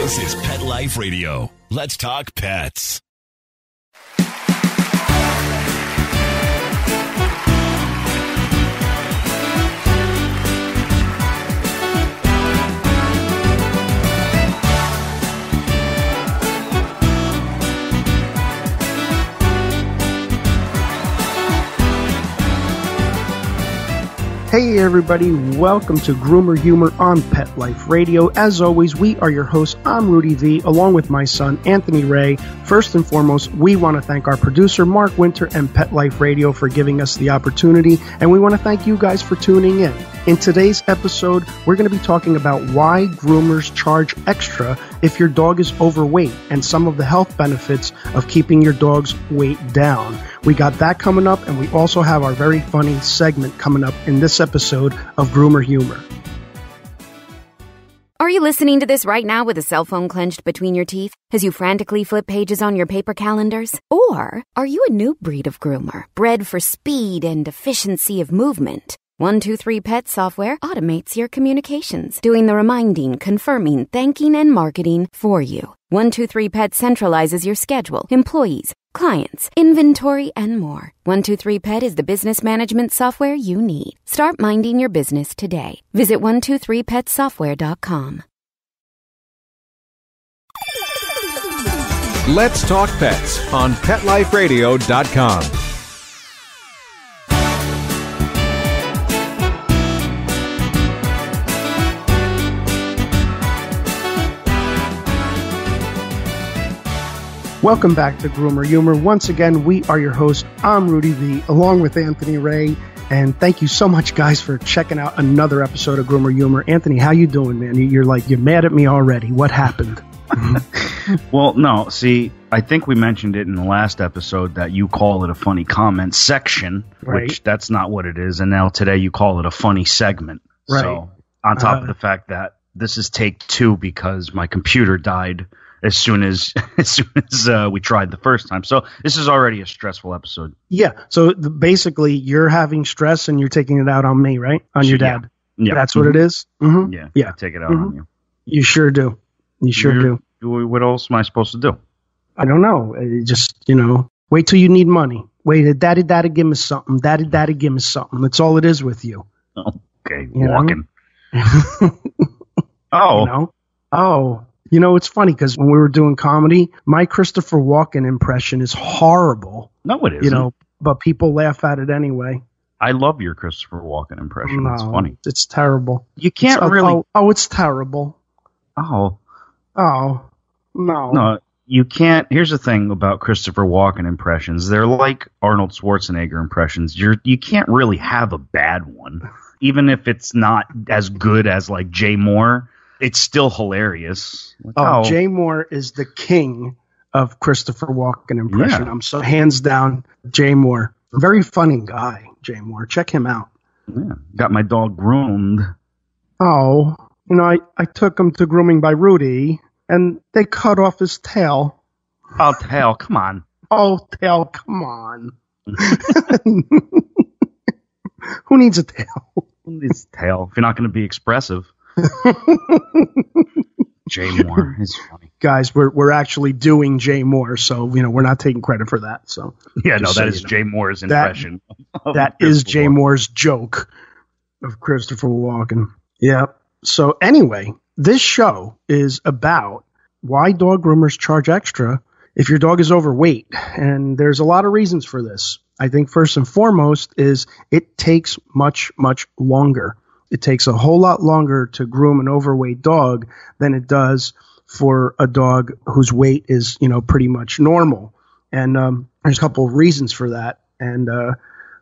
This is Pet Life Radio. Let's talk pets. Hey everybody, welcome to Groomer Humor on Pet Life Radio. As always, we are your hosts. I'm Rudy V, along with my son, Anthony Ray. First and foremost, we want to thank our producer, Mark Winter, and Pet Life Radio for giving us the opportunity, and we want to thank you guys for tuning in. In today's episode, we're going to be talking about why groomers charge extra if your dog is overweight and some of the health benefits of keeping your dog's weight down. We got that coming up, and we also have our very funny segment coming up in this episode of Groomer Humor. Are you listening to this right now with a cell phone clenched between your teeth as you frantically flip pages on your paper calendars? Or are you a new breed of groomer, bred for speed and efficiency of movement? 123 Pet software automates your communications, doing the reminding, confirming, thanking, and marketing for you. 123 Pet centralizes your schedule, employees, clients, inventory, and more. 123 Pet is the business management software you need. Start minding your business today. Visit 123petsoftware.com. Let's Talk Pets on PetLifeRadio.com. Welcome back to Groomer Humor. Once again, we are your hosts. I'm Rudy V, along with Anthony Ray. And thank you so much, guys, for checking out another episode of Groomer Humor. Anthony, how you doing, man? You're mad at me already. What happened? Well, no, see, I think we mentioned it in the last episode that you call it a funny comment section, right. Which that's not what it is. And now today you call it a funny segment. Right. So on top of the fact that this is take 2 because my computer died as soon as we tried the first time. So this is already a stressful episode. Yeah. So basically, you're having stress and you're taking it out on me, right? On your dad. Yeah. That's what it is? Mm-hmm. Yeah. Take it out on you. You sure do. You sure do. What else am I supposed to do? I don't know. Just, wait till you need money. Wait, daddy, give me something. Daddy, give me something. That's all it is with you. Okay. Walking. Oh. It's funny because when we were doing comedy, my Christopher Walken impression is horrible. No, it isn't. But people laugh at it anyway. I love your Christopher Walken impression. No, it's funny. It's terrible. You can't really. It's terrible. Oh, no. No, you can't. Here's the thing about Christopher Walken impressions. They're like Arnold Schwarzenegger impressions. You can't really have a bad one. Even if it's not as good as like Jay Moore, it's still hilarious. Jay Moore is the king of Christopher Walken impression. Yeah. I'm so hands down Jay Moore. Very funny guy, Jay Moore. Check him out. Yeah. Got my dog groomed. Oh, I took him to Grooming by Rudy, and they cut off his tail. Oh, tail, come on. Oh, tail, come on. Who needs a tail? Who needs a tail if you're not going to be expressive? Jay Moore is funny. Guys, we're actually doing Jay Moore, so we're not taking credit for that. So yeah, no, that is Jay Moore's impression. That is Jay Moore's joke of Christopher Walken. Yeah. So anyway, this show is about why dog groomers charge extra if your dog is overweight, and there's a lot of reasons for this. I think first and foremost is it takes much, much longer. It takes a whole lot longer to groom an overweight dog than it does for a dog whose weight is, pretty much normal. And there's a couple of reasons for that. And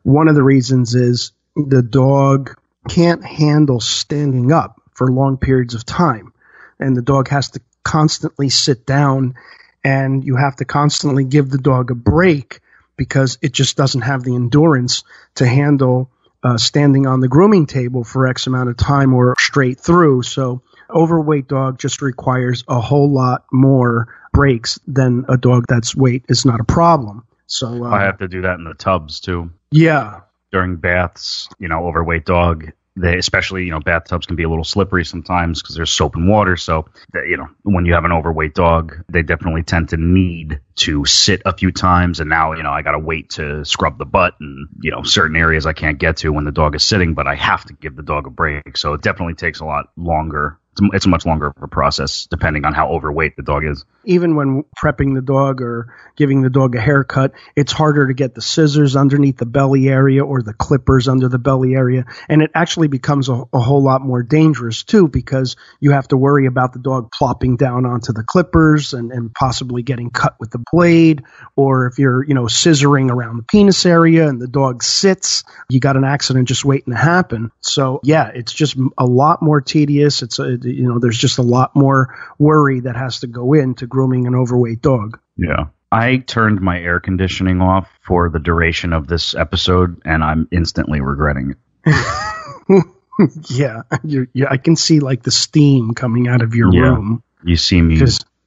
one of the reasons is the dog can't handle standing up for long periods of time. And the dog has to constantly sit down, and you have to constantly give the dog a break because it just doesn't have the endurance to handle standing on the grooming table for X amount of time or straight through. So overweight dog just requires a whole lot more breaks than a dog that's weight is not a problem. So I have to do that in the tubs too. Yeah. During baths, overweight dog, They, especially, bathtubs can be a little slippery sometimes because there's soap and water. So, when you have an overweight dog, they definitely tend to need to sit a few times. And now, I got to wait to scrub the butt and, certain areas I can't get to when the dog is sitting, but I have to give the dog a break. So it definitely takes a lot longer. It's a much longer of a process depending on how overweight the dog is. Even when prepping the dog or giving the dog a haircut, it's harder to get the scissors underneath the belly area or the clippers under the belly area. And it actually becomes a whole lot more dangerous, too, because you have to worry about the dog plopping down onto the clippers and possibly getting cut with the blade. Or if you're, scissoring around the penis area and the dog sits, you got an accident just waiting to happen. So, yeah, it's just a lot more tedious. There's just a lot more worry that has to go into grooming an overweight dog. Yeah. I turned my air conditioning off for the duration of this episode, and I'm instantly regretting it. Yeah, I can see like the steam coming out of your room. You see me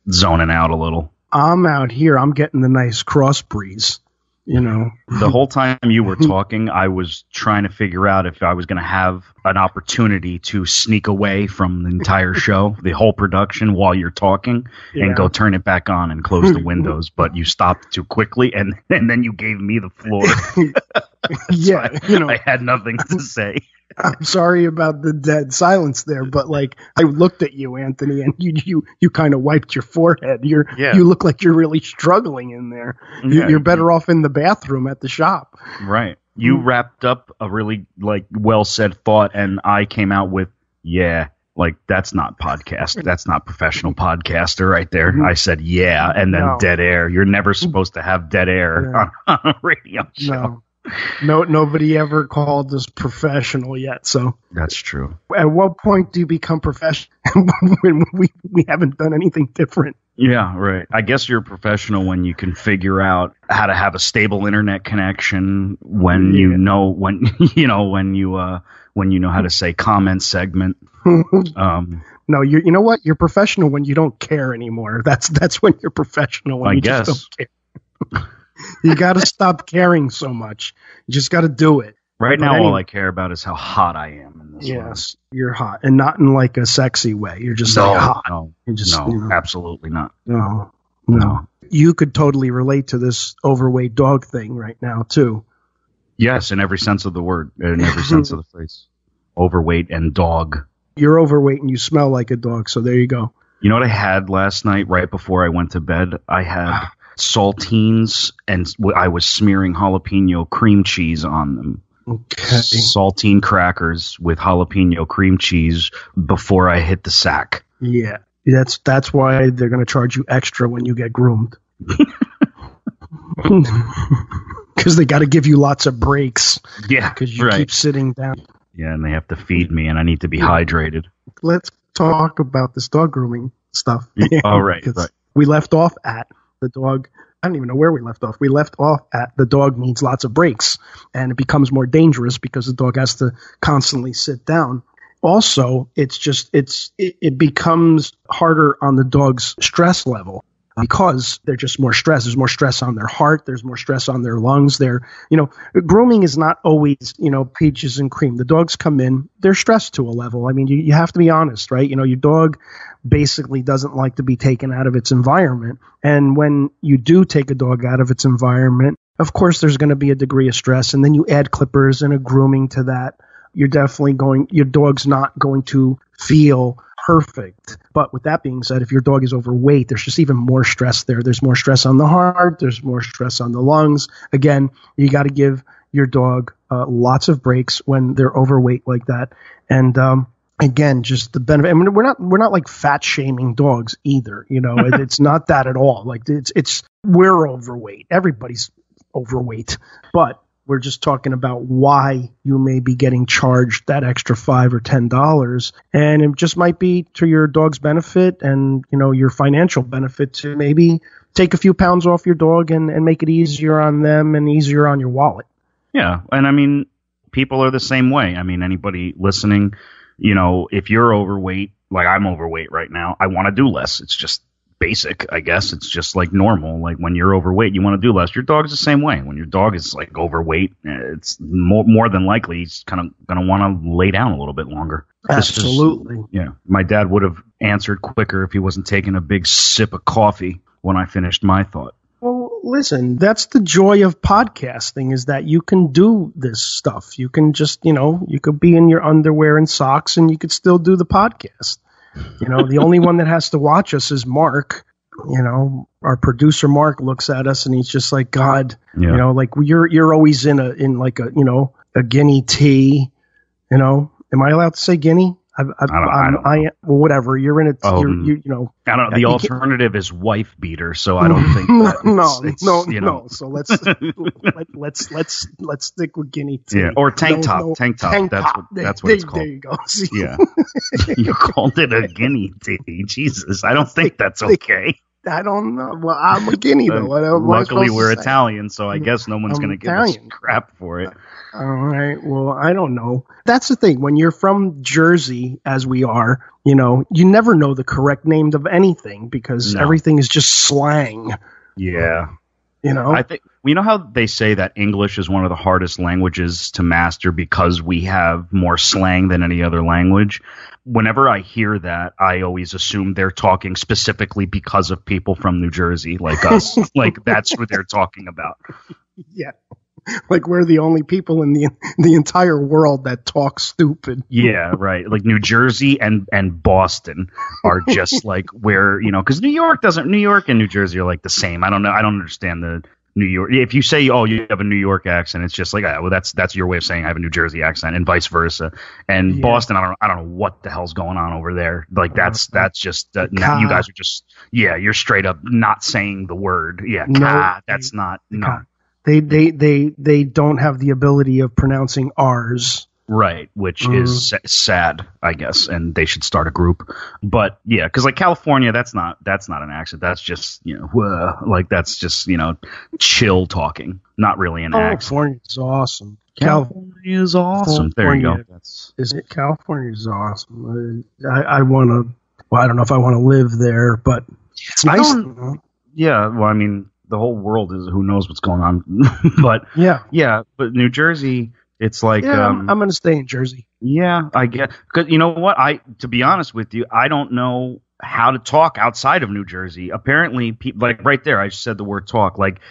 zoning out a little. I'm out here. I'm getting the nice cross breeze. The whole time you were talking, I was trying to figure out if I was going to have an opportunity to sneak away from the entire show, the whole production while you're talking, and go turn it back on and close the windows. But you stopped too quickly, and then you gave me the floor. I had nothing to say. I'm sorry about the dead silence there, but I looked at you, Anthony, and you kind of wiped your forehead. You look like you're really struggling in there. You're better off in the bathroom at the shop. Right. You wrapped up a really well said thought, and I came out with that's not podcast. That's not professional podcaster right there. Mm-hmm. I said and then dead air. You're never supposed to have dead air on a radio show. No, nobody ever called us professional yet. So that's true. At what point do you become professional when we haven't done anything different? Yeah, right. I guess you're professional when you can figure out how to have a stable internet connection. When you know how to say comment segment. No, you know what? You're professional when you don't care anymore. That's when you're professional. When just don't care. You got to stop caring so much. You just got to do it. Right now, all I care about is how hot I am in this one. Yes, you're hot, and not in a sexy way. You're just hot. Absolutely not. No. You could totally relate to this overweight dog thing right now, too. Yes, in every sense of the word, in every sense of the phrase. Overweight and dog. You're overweight and you smell like a dog, so there you go. You know what I had last night right before I went to bed? I had saltines, and I was smearing jalapeno cream cheese on them. Okay. Saltine crackers with jalapeno cream cheese before I hit the sack. Yeah, that's why they're going to charge you extra when you get groomed. Because they got to give you lots of breaks. Yeah, because you keep sitting down. Yeah, and they have to feed me, and I need to be hydrated. Let's talk about this dog grooming stuff. All right. We left off at the dog. I don't even know where we left off. We left off at the dog needs lots of breaks, and it becomes more dangerous because the dog has to constantly sit down. Also, it becomes harder on the dog's stress level because they're just more stressed. There's more stress on their heart. There's more stress on their lungs. Grooming is not always, peaches and cream. The dogs come in, they're stressed to a level. I mean, you have to be honest, right? Your dog basically doesn't like to be taken out of its environment. And when you do take a dog out of its environment, of course, there's going to be a degree of stress. And then you add clippers and a grooming to that. Your dog's not going to feel perfect. But with that being said, if your dog is overweight, there's just even more stress there. There's more stress on the heart. There's more stress on the lungs. Again, you got to give your dog lots of breaks when they're overweight like that. And again, just the benefit. I mean, we're not like fat shaming dogs either. It's not that at all. Like we're overweight. Everybody's overweight, but we're just talking about why you may be getting charged that extra $5 or $10, and it just might be to your dog's benefit and your financial benefit to maybe take a few pounds off your dog and make it easier on them and easier on your wallet. Yeah, and I mean, people are the same way. I mean, anybody listening, if you're overweight, like I'm overweight right now, I want to do less. It's just basic, I guess. It's just like normal. Like when you're overweight, you want to do less. Your dog's the same way. When your dog is like overweight, it's more than likely he's kind of going to want to lay down a little bit longer. Absolutely. Yeah. My dad would have answered quicker if he wasn't taking a big sip of coffee when I finished my thought. Well, listen, that's the joy of podcasting, is that you can do this stuff. You can just, you could be in your underwear and socks and you could still do the podcast. The only one that has to watch us is Mark. Our producer Mark looks at us and he's just like, God, like you're always in a guinea tea, Am I allowed to say guinea? I well, whatever. You're in it. I don't know. The alternative is wife beater, so I don't think that no. So let's stick with guinea tea. Yeah, or tank top. Tank top. That's what it's called. There you go. See? Yeah, you called it a guinea tea. Jesus, I don't think that's okay. I don't know. Well, I'm a guinea though. Luckily, we're Italian, so I guess no one's going to give us crap for it. All right. Well, I don't know. That's the thing. When you're from Jersey, as we are, you never know the correct name of anything because everything is just slang. Yeah. I think how they say that English is one of the hardest languages to master because we have more slang than any other language. Whenever I hear that, I always assume they're talking specifically because of people from New Jersey, like us. Like that's what they're talking about. Yeah. Like we're the only people in the entire world that talk stupid. Yeah, right. Like New Jersey and Boston are just like where, because New York and New Jersey are like the same. I don't know. I don't understand the New York. If you say, oh, you have a New York accent, it's just like, well, that's your way of saying I have a New Jersey accent, and vice versa. And Boston, I don't know what the hell's going on over there. Like that's just now you guys are just you're straight up not saying the word. Yeah, no, that's not no. They don't have the ability of pronouncing R's. Right, which is sad, I guess, and they should start a group. But yeah, because like California, that's not an accent. That's just like that's just chill talking, not really an accent. California's awesome. California is awesome. There you go. California is awesome. I want to. Well, I don't know if I want to live there, but it's nice. Yeah, well, I mean, the whole world is who knows what's going on, but but New Jersey. It's like I'm going to stay in Jersey. Yeah, I get. Because you know what? To be honest with you, I don't know how to talk outside of New Jersey. Apparently, like right there, I just said the word talk. Like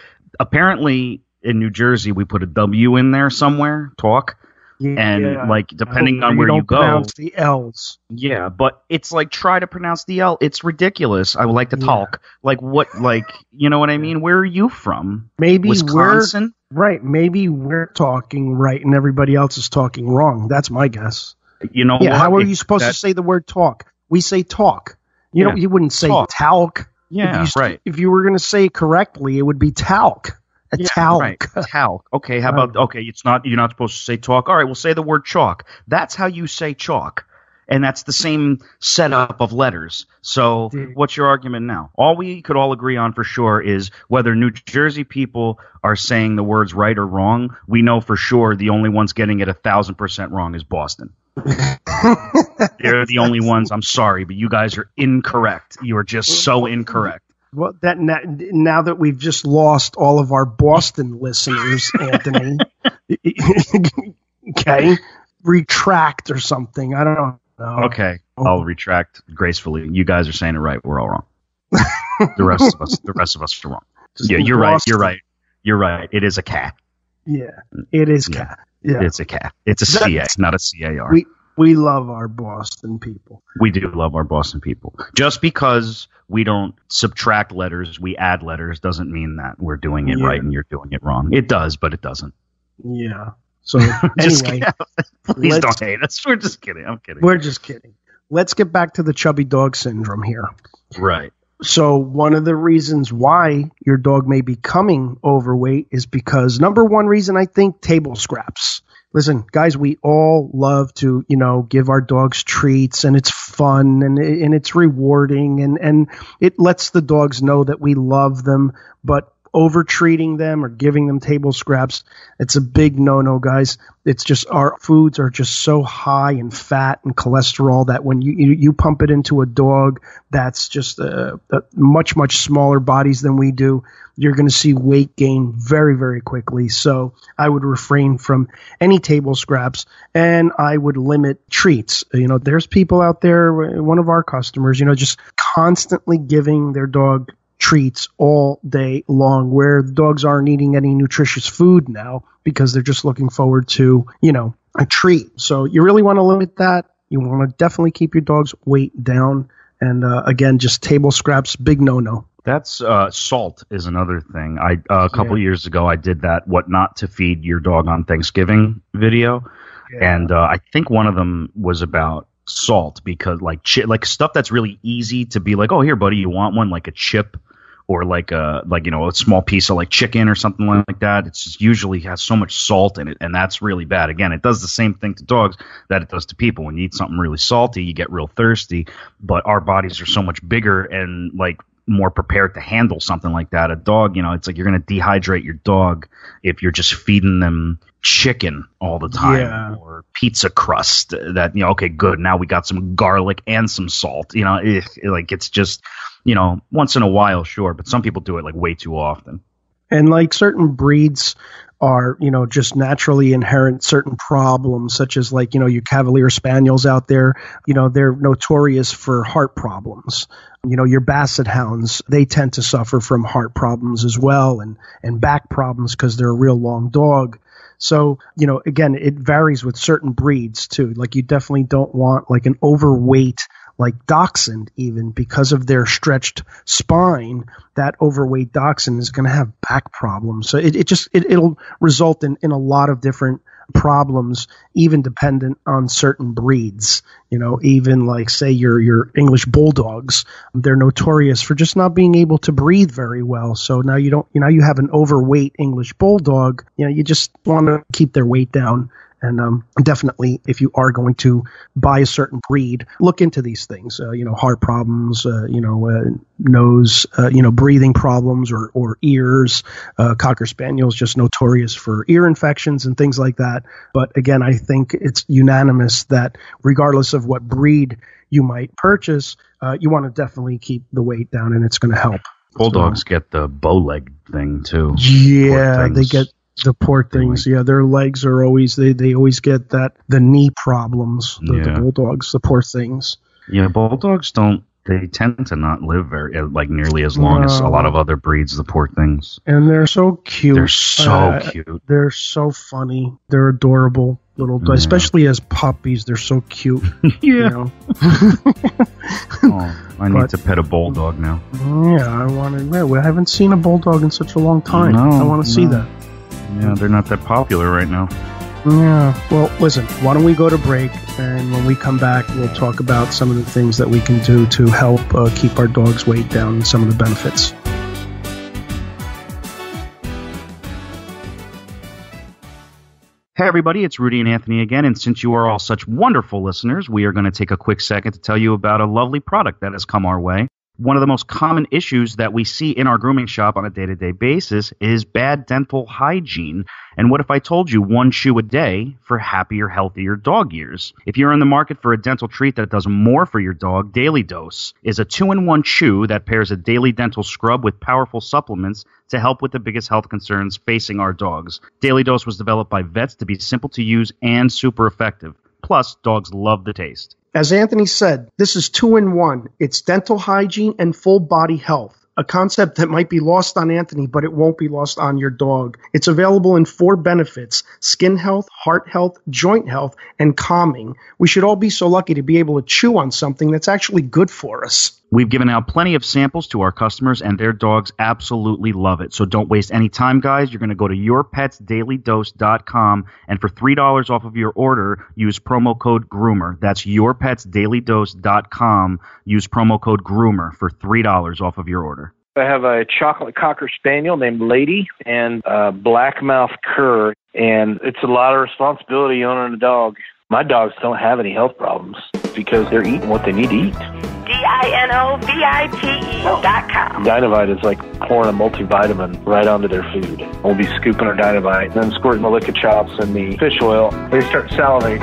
apparently in New Jersey, we put a W in there somewhere. Talk. Yeah, and like depending on where you go, pronounce the L's. Yeah, but it's like try to pronounce the L. It's ridiculous. I would like to talk. Like what? Like you know what I mean? Where are you from? Maybe Wisconsin. Right. Maybe we're talking right and everybody else is talking wrong. That's my guess. You know. Yeah. How are you supposed to say the word talk? We say talk. You know, you wouldn't say talc. Yeah. Right. If you were going to say it correctly, it would be talc. Talc. Right. Talc. Okay. How about you're not supposed to say talk. All right. We'll say the word chalk. That's how you say chalk. And that's the same setup of letters. So what's your argument now? All we could all agree on for sure is whether New Jersey people are saying the words right or wrong. We know for sure the only ones getting it 1,000% wrong is Boston. They're the only ones. I'm sorry, but you guys are incorrect. You are just so incorrect. Well, now that we've just lost all of our Boston listeners, Anthony, okay, retract or something. I don't know. Okay, I'll retract gracefully. You guys are saying it right. We're all wrong. The rest of us are wrong. You're right. You're right. It is a cat. Yeah, it is cat. Yeah, it's a cat. It's a CA, not a CAR. We love our Boston people. We do love our Boston people. Just because we don't subtract letters, we add letters, doesn't mean that we're doing it right and you're doing it wrong. It does, but it doesn't. Yeah. So anyway, please don't hate us. We're just kidding. I'm kidding. We're just kidding. Let's get back to the chubby dog syndrome here. Right. So one of the reasons why your dog may be becoming overweight is because number one reason, I think, table scraps. Listen, guys, we all love to, give our dogs treats, and it's fun and it's rewarding and it lets the dogs know that we love them. But over treating them or giving them table scraps. It's a big no-no, guys. It's just our foods are just so high in fat and cholesterol that when you pump it into a dog that's just a much, much smaller bodies than we do, you're going to see weight gain very, very quickly. So I would refrain from any table scraps, and I would limit treats. There's people out there, one of our customers, just constantly giving their dog treats all day long, where the dogs aren't eating any nutritious food now because they're just looking forward to, a treat. So you really want to limit that. You want to definitely keep your dog's weight down. And again, just table scraps, big no-no. That's salt is another thing. A couple years ago, I did that "What Not to Feed Your Dog on Thanksgiving" video, and I think one of them was about salt, because like stuff that's really easy to be like, oh, here, buddy, you want one, like a chip or like a small piece of like chicken or something like that. It's just usually has so much salt in it, and that's really bad. Again, it does the same thing to dogs that it does to people. When you eat something really salty, you get real thirsty, but our bodies are so much bigger and like more prepared to handle something like that. A dog, it's like you're going to dehydrate your dog if you're just feeding them chicken all the time or pizza crust that, okay, good. Now we got some garlic and some salt, it's just, once in a while, sure. But some people do it like way too often. And like certain breeds are, just naturally inherent certain problems, such as like, your Cavalier Spaniels out there, they're notorious for heart problems. Your Basset Hounds, they tend to suffer from heart problems as well and back problems because they're a real long dog. So, again, it varies with certain breeds too. Like you definitely don't want like an overweight, like dachshund, even because of their stretched spine. That overweight dachshund is going to have back problems. So it'll result in a lot of different problems, even dependent on certain breeds. Even like say your English bulldogs, they're notorious for just not being able to breathe very well. So now you have an overweight English bulldog. You just want to keep their weight down. And definitely, if you are going to buy a certain breed, look into these things. Heart problems, nose, breathing problems, or ears. Cocker Spaniels just notorious for ear infections and things like that. But again, I think it's unanimous that regardless of what breed you might purchase, you want to definitely keep the weight down, and it's going to help. Bulldogs get the bow leg thing too. Yeah, they get the poor things. Yeah, their legs are always they always get the knee problems. The bulldogs, the poor things. Yeah, bulldogs they tend to not live very nearly as long as a lot of other breeds. The poor things. And they're so cute. They're so cute. They're so funny. They're adorable little, especially as puppies. They're so cute. Yeah. I need to pet a bulldog now. Yeah, I want to. I haven't seen a bulldog in such a long time. No, I want to see that. Yeah, they're not that popular right now. Yeah. Well, listen, why don't we go to break, and when we come back, we'll talk about some of the things that we can do to help keep our dog's weight down and some of the benefits. Hey everybody, it's Rudy and Anthony again, and since you are all such wonderful listeners, we are going to take a quick second to tell you about a lovely product that has come our way. One of the most common issues that we see in our grooming shop on a day-to-day basis is bad dental hygiene. And what if I told you one chew a day for happier, healthier dog years? If you're in the market for a dental treat that does more for your dog, Daily Dose is a 2-in-1 chew that pairs a daily dental scrub with powerful supplements to help with the biggest health concerns facing our dogs. Daily Dose was developed by vets to be simple to use and super effective. Plus, dogs love the taste. As Anthony said, this is 2-in-1. It's dental hygiene and full body health, a concept that might be lost on Anthony, but it won't be lost on your dog. It's available in 4 benefits: skin health, heart health, joint health, and calming. We should all be so lucky to be able to chew on something that's actually good for us. We've given out plenty of samples to our customers, and their dogs absolutely love it. So don't waste any time, guys. You're going to go to yourpetsdailydose.com, and for $3 off of your order, use promo code Groomer. That's yourpetsdailydose.com. Use promo code Groomer for $3 off of your order. I have a chocolate Cocker Spaniel named Lady and a blackmouth cur, and it's a lot of responsibility owning a dog. My dogs don't have any health problems because they're eating what they need to eat. DINOVITE.com. Dynavite is like pouring a multivitamin right onto their food. We'll be scooping our Dynavite, then squirting the liquor chops and the fish oil. They start salivating.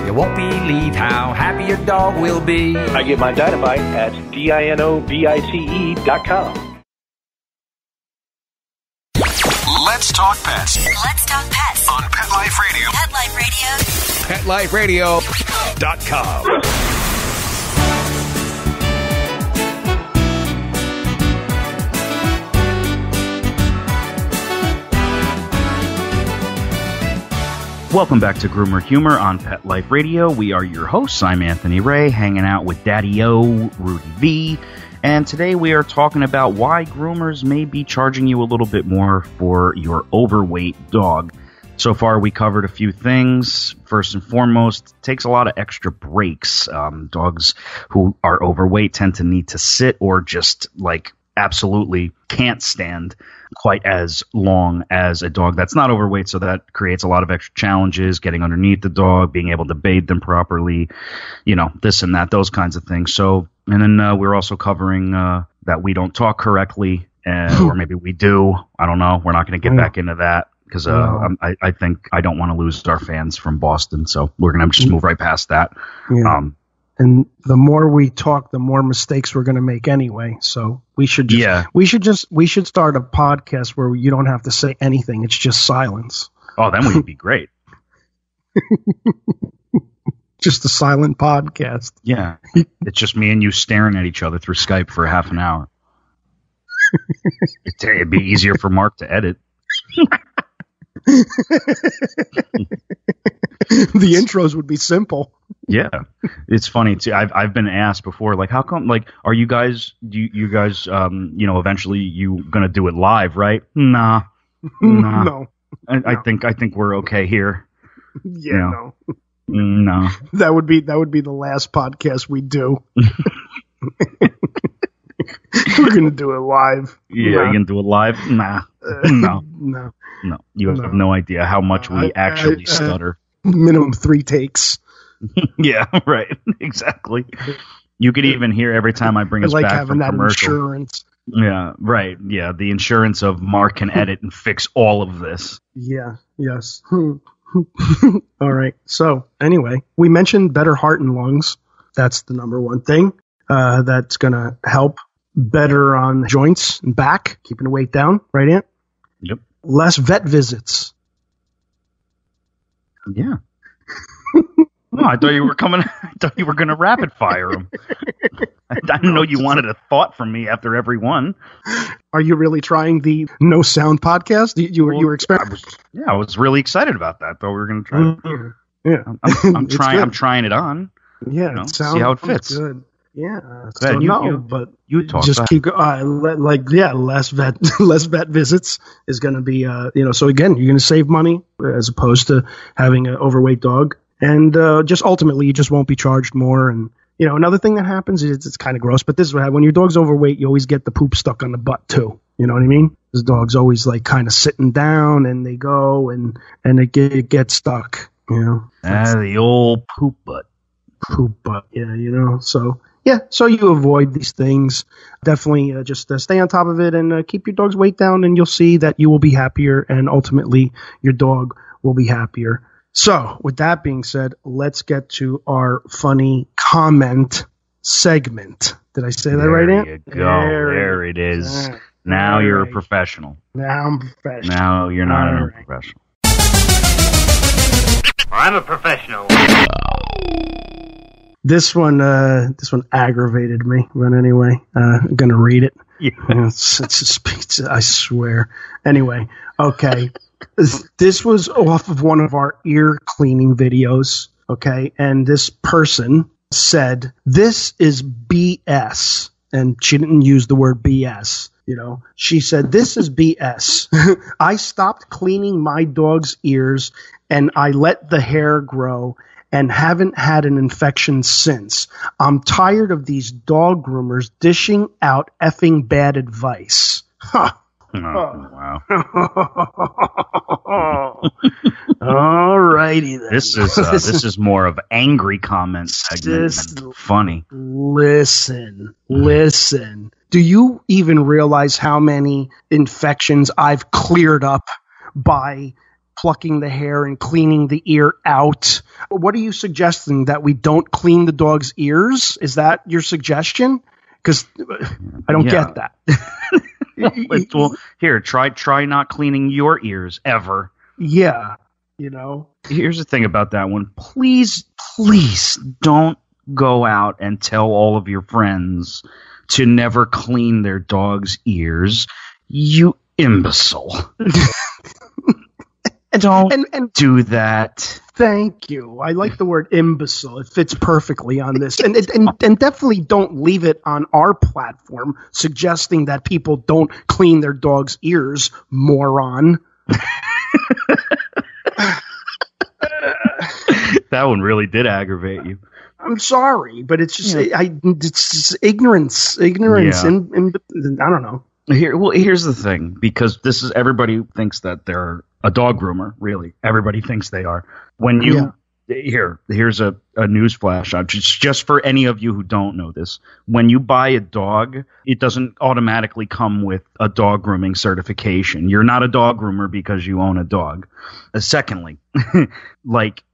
You won't believe how happy your dog will be. I get my Dynavite at DINOVITE.com. Let's talk pets Let's talk pets on Pet Life Radio. Pet Life Radio. PetLifeRadio.com. Welcome back to Groomer Humor on Pet Life Radio. We are your hosts. I'm Anthony Ray, hanging out with Daddy-O, Rudy V. And today we are talking about why groomers may be charging you a little bit more for your overweight dog. So far, we covered a few things. First and foremost, it takes a lot of extra breaks. Dogs who are overweight tend to need to sit or just absolutely can't stand quite as long as a dog that's not overweight, so that creates a lot of extra challenges, getting underneath the dog, being able to bathe them properly, this and that, those kinds of things. So, and then we're also covering that we don't talk correctly, or maybe we do. I don't know. We're not going to get back into that because I think I don't want to lose our fans from Boston, so we're going to just move right past that. Yeah. And the more we talk, the more mistakes we're going to make anyway. So we should we should start a podcast where you don't have to say anything. It's just silence. Oh, then we'd be great. Just a silent podcast. Yeah. It's just me and you staring at each other through Skype for half an hour. It'd be easier for Mark to edit. The intros would be simple. Yeah, it's funny too. I've been asked before, how come, are you guys, eventually you gonna do it live, right? Nah. No. I think we're okay here. Yeah, no. That would be the last podcast we do. We're gonna do it live. Yeah, you're gonna do it live? Nah. No. You have no idea how much we actually stutter. Minimum 3 takes. Yeah, right. Exactly. You could even hear every time I bring us back from commercial. Insurance. Yeah, right. Yeah, the insurance of Mark can edit and fix all of this. Yeah. Yes. All right. So anyway, we mentioned better heart and lungs. That's the number one thing that's going to help better on joints and back, keeping the weight down. Right, Ant? Yep. Less vet visits. Yeah. No, I thought you were coming. I thought you were going to rapid fire them. I didn't know you wanted a thought from me after every one. Are you really trying the no sound podcast? You were experimenting. I was really excited about that. Thought we were going to try. Yeah, I'm trying. I'm trying it on. Yeah, see how it fits. Good. Yeah, so but you talk. Just keep less vet visits is going to be So again, you're going to save money as opposed to having an overweight dog, and just ultimately you just won't be charged more. And another thing that happens is it's kind of gross, but this is what happens. When your dog's overweight, you always get the poop stuck on the butt too. You know what I mean? This dog's always kind of sitting down, and they go and it gets stuck. The old poop butt. Poop butt. Yeah, so. Yeah, so you avoid these things. Definitely just stay on top of it and keep your dog's weight down, and you'll see that you will be happier, and ultimately your dog will be happier. So with that being said, let's get to our funny comment segment. Did I say that right, Ant? There it is. Now you're a professional. Now I'm professional. Now you're not a professional. I'm a professional. This one aggravated me, but anyway, I'm gonna read it. Yeah. It's I swear. Anyway, okay. This was off of one of our ear cleaning videos, okay? And this person said, "This is BS," and she didn't use the word BS. She said, "This is BS. I stopped cleaning my dog's ears, and I let the hair grow, and haven't had an infection since. I'm tired of these dog groomers dishing out effing bad advice." Huh. Wow. All righty then. This is more of angry comment segment than funny. Listen. Do you even realize how many infections I've cleared up by plucking the hair and cleaning the ear out? What are you suggesting, that we don't clean the dog's ears? Is that your suggestion? Because I don't get that. Well, here, try not cleaning your ears ever. Yeah, Here's the thing about that one. Please don't go out and tell all of your friends to never clean their dog's ears. You imbecile. Don't do that. Thank you. I like the word imbecile. It fits perfectly on this. And definitely don't leave it on our platform suggesting that people don't clean their dog's ears, moron. That one really did aggravate you. I'm sorry, but it's just it's just ignorance. Yeah. And I don't know. Here's the thing, because everybody thinks that they're a dog groomer. Really, everybody thinks they are. When you here's a news flash, just for any of you who don't know this. When you buy a dog, it doesn't automatically come with a dog grooming certification. You're not a dog groomer because you own a dog. Secondly,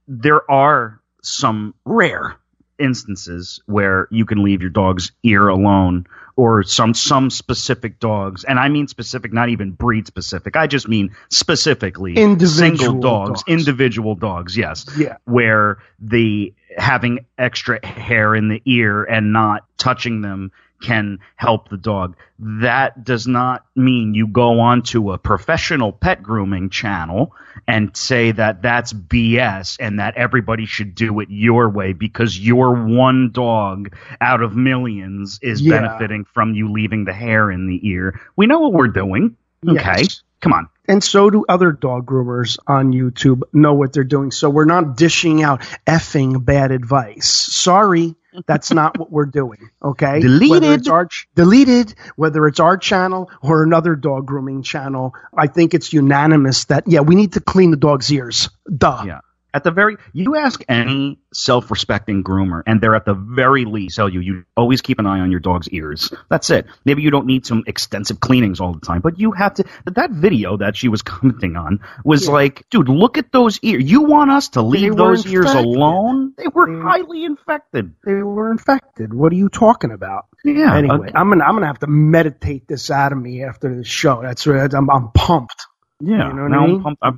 there are some rare instances where you can leave your dog's ear alone, or some specific dogs, and I mean specific, not even breed specific. I just mean specifically single dogs, individual dogs. Yes, where the having extra hair in the ear and not touching them can help the dog. That does not mean you go onto a professional pet grooming channel and say that that's BS and that everybody should do it your way because your one dog out of millions is benefiting from you leaving the hair in the ear. We know what we're doing. Okay, yes. Come on. And so do other dog groomers on YouTube know what they're doing. So we're not dishing out effing bad advice. Sorry. That's not what we're doing, okay? Deleted. Whether it's our channel or another dog grooming channel, I think it's unanimous that, we need to clean the dog's ears. Duh. Yeah. You ask any self-respecting groomer, and they're at the very least tell you always keep an eye on your dog's ears. That's it. Maybe you don't need some extensive cleanings all the time, but you have to. That video that she was commenting on was like, dude, look at those ears. You want us to leave those ears alone? They were highly infected. They were infected. What are you talking about? Yeah. Anyway, I'm gonna have to meditate this out of me after this show. That's right. I'm pumped. Yeah, you know what I mean? I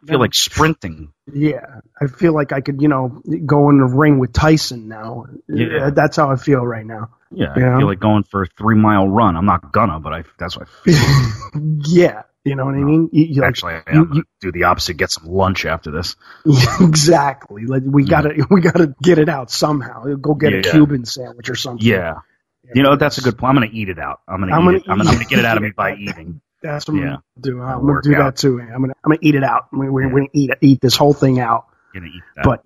feel like sprinting. Yeah, I feel like I could, go in the ring with Tyson now. Yeah. That's how I feel right now. Yeah, I feel like going for a 3-mile run. I'm not gonna, but that's what I feel. Yeah, you know what I mean? I'm gonna do the opposite. Get some lunch after this. Exactly. Like we gotta get it out somehow. Go get a Cuban sandwich or something. Yeah. That's a good plan. I'm gonna eat it out. I'm gonna get it out of me by eating. That's what I'm going to do. I'm going to do that too. I'm going to eat it out. We're going to eat this whole thing out. Gonna eat that. But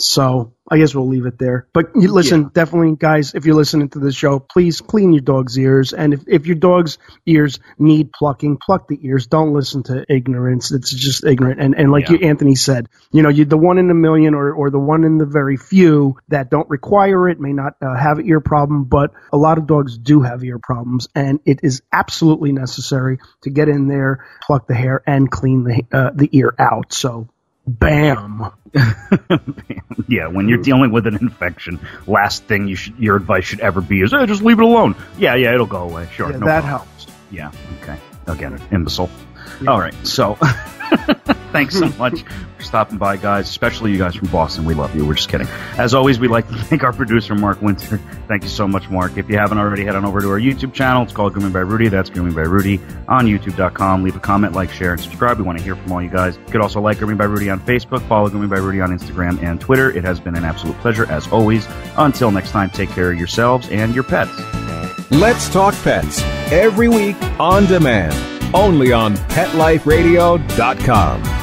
so I guess we'll leave it there. But listen, definitely, guys, if you're listening to the show, please clean your dog's ears. And if your dog's ears need plucking, pluck the ears. Don't listen to ignorance. It's just ignorant. And like Anthony said, you're the one in a million or the one in the very few that don't require it, may not have an ear problem, but a lot of dogs do have ear problems. And it is absolutely necessary to get in there, pluck the hair, and clean the ear out. So, bam. Yeah, when you're dealing with an infection, last thing your advice should ever be is, just leave it alone. Yeah, it'll go away. Sure, that helps. Yeah, okay. Again, imbecile. Yeah. All right, so thanks so much for stopping by, guys, especially you guys from Boston. We love you. We're just kidding. As always, we'd like to thank our producer, Mark Winter. Thank you so much, Mark. If you haven't already, head on over to our YouTube channel. It's called Grooming by Rudy. That's Grooming by Rudy on YouTube.com. Leave a comment, like, share, and subscribe. We want to hear from all you guys. You could also like Grooming by Rudy on Facebook. Follow Grooming by Rudy on Instagram and Twitter. It has been an absolute pleasure, as always. Until next time, take care of yourselves and your pets. Let's Talk Pets, every week on demand, only on PetLifeRadio.com.